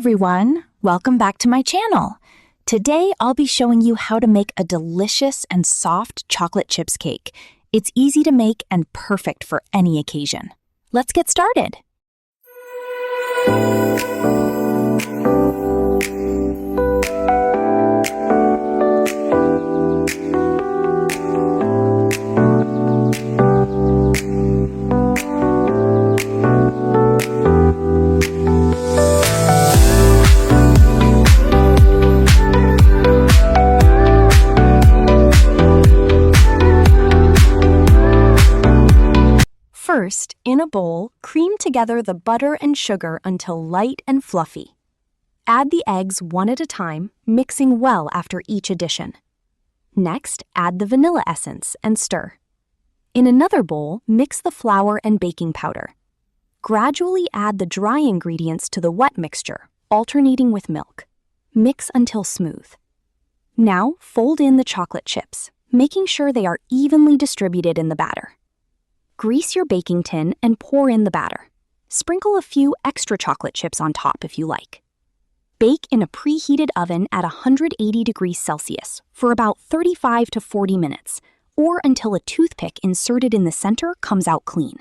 everyone! Welcome back to my channel. Today I'll be showing you how to make a delicious and soft chocolate chips cake. It's easy to make and perfect for any occasion. Let's get started. First, in a bowl, cream together the butter and sugar until light and fluffy. Add the eggs one at a time, mixing well after each addition. Next, add the vanilla essence and stir. In another bowl, mix the flour and baking powder. Gradually add the dry ingredients to the wet mixture, alternating with milk. Mix until smooth. Now, fold in the chocolate chips, making sure they are evenly distributed in the batter. Grease your baking tin and pour in the batter. Sprinkle a few extra chocolate chips on top if you like. Bake in a preheated oven at 180 degrees Celsius for about 35 to 40 minutes, or until a toothpick inserted in the center comes out clean.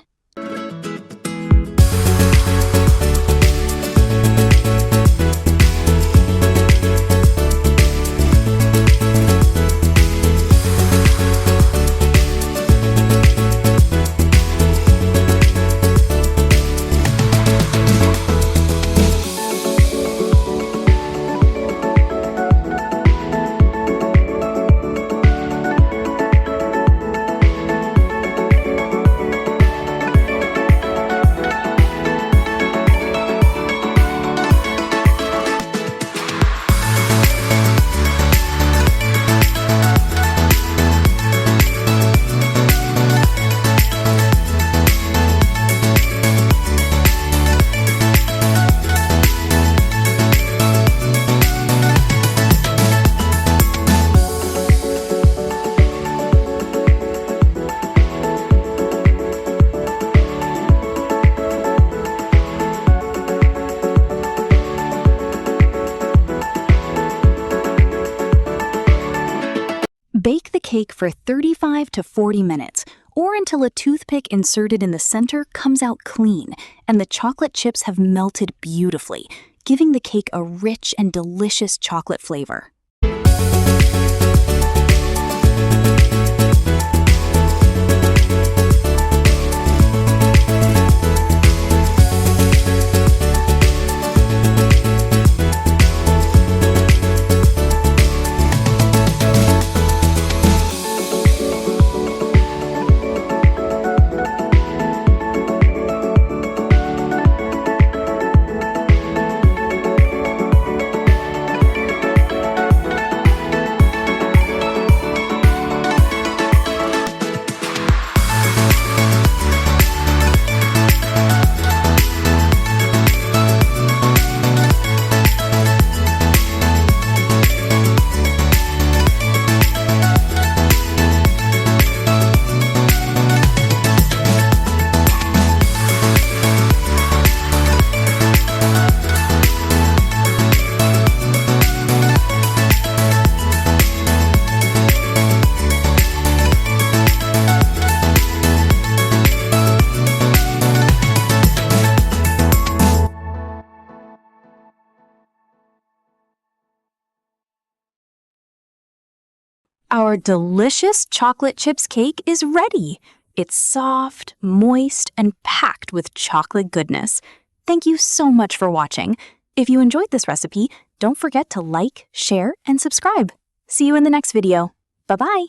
Bake the cake for 35 to 40 minutes, or until a toothpick inserted in the center comes out clean and the chocolate chips have melted beautifully, giving the cake a rich and delicious chocolate flavor. Our delicious chocolate chips cake is ready. It's soft, moist, and packed with chocolate goodness. Thank you so much for watching. If you enjoyed this recipe, don't forget to like, share, and subscribe. See you in the next video. Bye-bye.